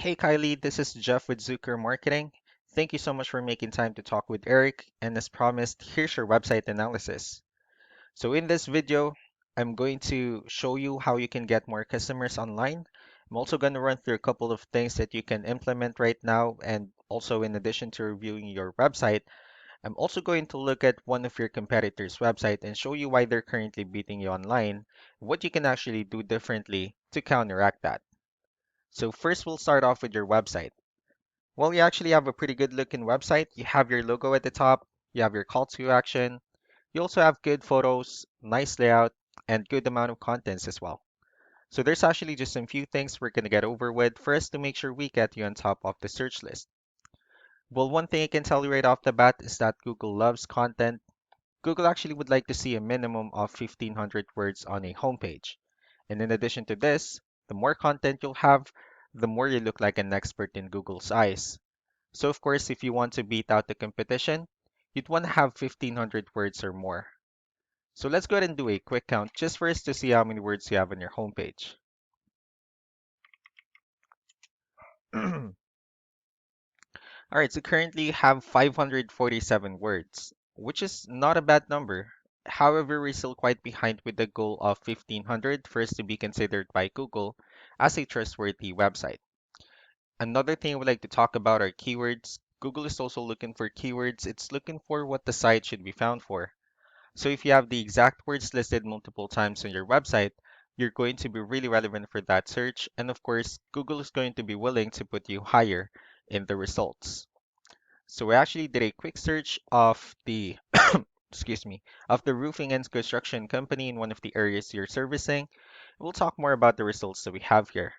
Hey Kylie, this is Jeff with Zucker Marketing. Thank you so much for making time to talk with Eric. And as promised, here's your website analysis. So in this video, I'm going to show you how you can get more customers online. I'm also going to run through a couple of things that you can implement right now. And also in addition to reviewing your website, I'm also going to look at one of your competitors' website and show you why they're currently beating you online, what you can actually do differently to counteract that. So first, we'll start off with your website. Well, you actually have a pretty good looking website. You have your logo at the top, you have your call to action, you also have good photos, nice layout, and good amount of contents as well. So there's actually just some few things we're going to get over with first to make sure we get you on top of the search list. Well, one thing I can tell you right off the bat is that Google loves content. Google actually would like to see a minimum of 1500 words on a homepage. And in addition to this, the more content you'll have, the more you look like an expert in Google's eyes. So of course, if you want to beat out the competition, you'd want to have 1500 words or more. So let's go ahead and do a quick count just for us to see how many words you have on your homepage. All right, so currently you have 547 words, which is not a bad number. However, we're still quite behind with the goal of 1500 for us to be considered by Google as a trustworthy website. Another thing I would like to talk about are keywords. Google is also looking for keywords. It's looking for what the site should be found for. So if you have the exact words listed multiple times on your website, you're going to be really relevant for that search. And of course, Google is going to be willing to put you higher in the results. So we actually did a quick search of the excuse me, of the roofing and construction company in one of the areas you're servicing. We'll talk more about the results that we have here.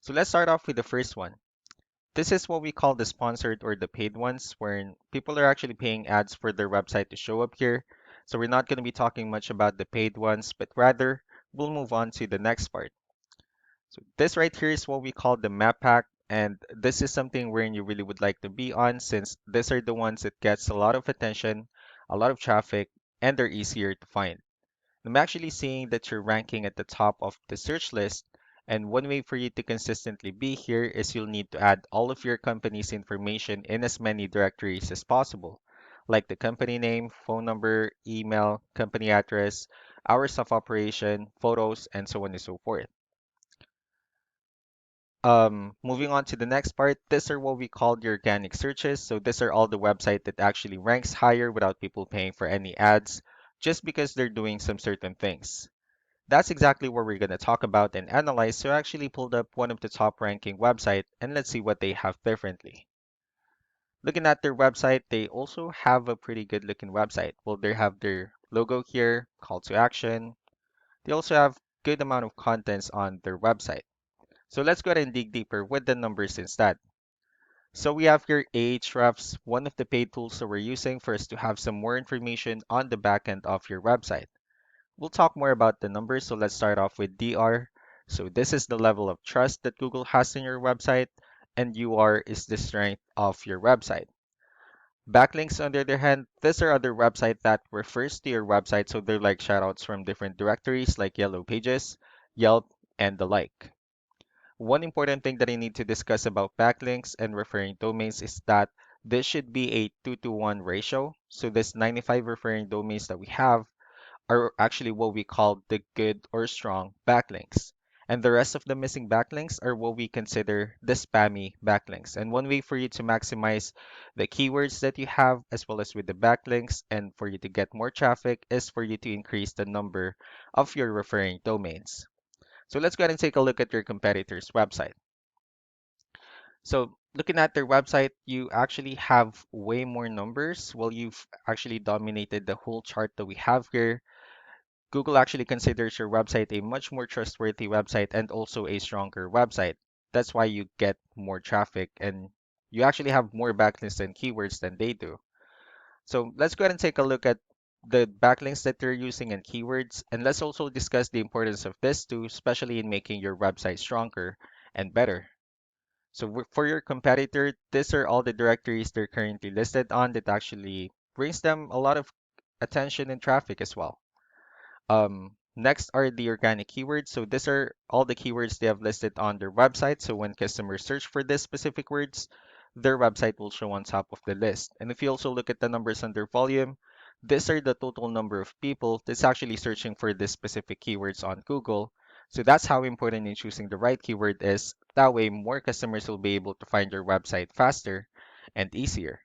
So let's start off with the first one. This is what we call the sponsored or the paid ones, wherein people are actually paying ads for their website to show up here. So we're not going to be talking much about the paid ones, but rather we'll move on to the next part. So this right here is what we call the map pack, and this is something wherein you really would like to be on since these are the ones that gets a lot of attention, a lot of traffic, and they're easier to find. I'm actually seeing that you're ranking at the top of the search list, and one way for you to consistently be here is you'll need to add all of your company's information in as many directories as possible, like the company name, phone number, email, company address, hours of operation, photos, and so on and so forth. Moving on to the next part, these are what we call the organic searches. So these are all the website that actually ranks higher without people paying for any ads, just because they're doing some certain things. That's exactly what we're going to talk about and analyze. So I actually pulled up one of the top ranking website and let's see what they have differently. Looking at their website, they also have a pretty good looking website. Well, they have their logo here, call to action. They also have good amount of contents on their website. So let's go ahead and dig deeper with the numbers instead. So we have here Ahrefs, one of the paid tools that we're using for us to have some more information on the back end of your website. We'll talk more about the numbers, so let's start off with DR. So this is the level of trust that Google has in your website, and UR is the strength of your website. Backlinks, on the other hand, these are other websites that refers to your website, so they're like shoutouts from different directories like Yellow Pages, Yelp, and the like. One important thing that I need to discuss about backlinks and referring domains is that this should be a 2 to 1 ratio. So this 95 referring domains that we have are actually what we call the good or strong backlinks. And the rest of the missing backlinks are what we consider the spammy backlinks. And one way for you to maximize the keywords that you have, as well as with the backlinks, and for you to get more traffic, is for you to increase the number of your referring domains. So let's go ahead and take a look at your competitor's website. So looking at their website, you actually have way more numbers. Well, you've actually dominated the whole chart that we have here. Google actually considers your website a much more trustworthy website and also a stronger website. That's why you get more traffic and you actually have more backlinks and keywords than they do. So let's go ahead and take a look at the backlinks that they're using and keywords. And let's also discuss the importance of this too, especially in making your website stronger and better. So for your competitor, these are all the directories they're currently listed on that actually brings them a lot of attention and traffic as well. Next are the organic keywords. So these are all the keywords they have listed on their website. So when customers search for these specific words, their website will show on top of the list. And if you also look at the numbers under volume, these are the total number of people that's actually searching for this specific keywords on Google. So that's how important in choosing the right keyword is. That way, more customers will be able to find your website faster and easier.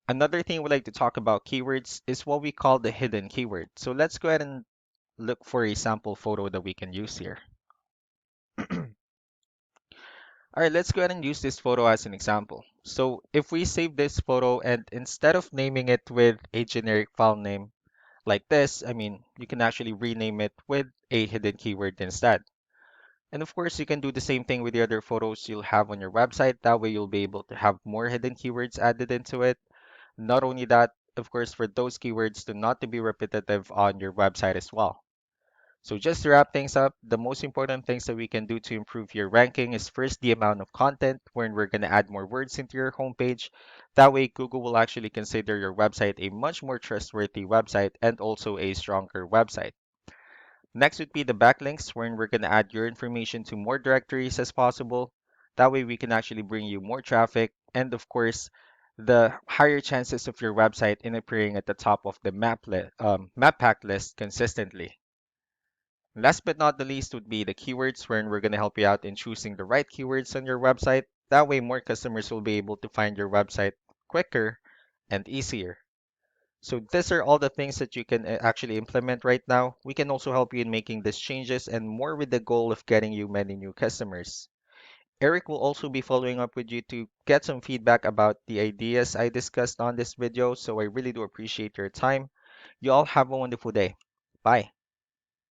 Another thing we like to talk about keywords is what we call the hidden keyword. So let's go ahead and look for a sample photo that we can use here. All right, let's go ahead and use this photo as an example. So if we save this photo and instead of naming it with a generic file name like this, I mean, you can actually rename it with a hidden keyword instead. And of course, you can do the same thing with the other photos you'll have on your website. That way, you'll be able to have more hidden keywords added into it. Not only that, of course, for those keywords to not to be repetitive on your website as well. So just to wrap things up, the most important things that we can do to improve your ranking is first the amount of content, wherein we're going to add more words into your homepage. That way, Google will actually consider your website a much more trustworthy website and also a stronger website. Next would be the backlinks, wherein we're going to add your information to more directories as possible. That way, we can actually bring you more traffic and, of course, the higher chances of your website in appearing at the top of the map pack list consistently. Last but not the least would be the keywords, wherein we're going to help you out in choosing the right keywords on your website. That way, more customers will be able to find your website quicker and easier. So these are all the things that you can actually implement right now. We can also help you in making these changes and more with the goal of getting you many new customers. Eric will also be following up with you to get some feedback about the ideas I discussed on this video. So I really do appreciate your time. You all have a wonderful day. Bye.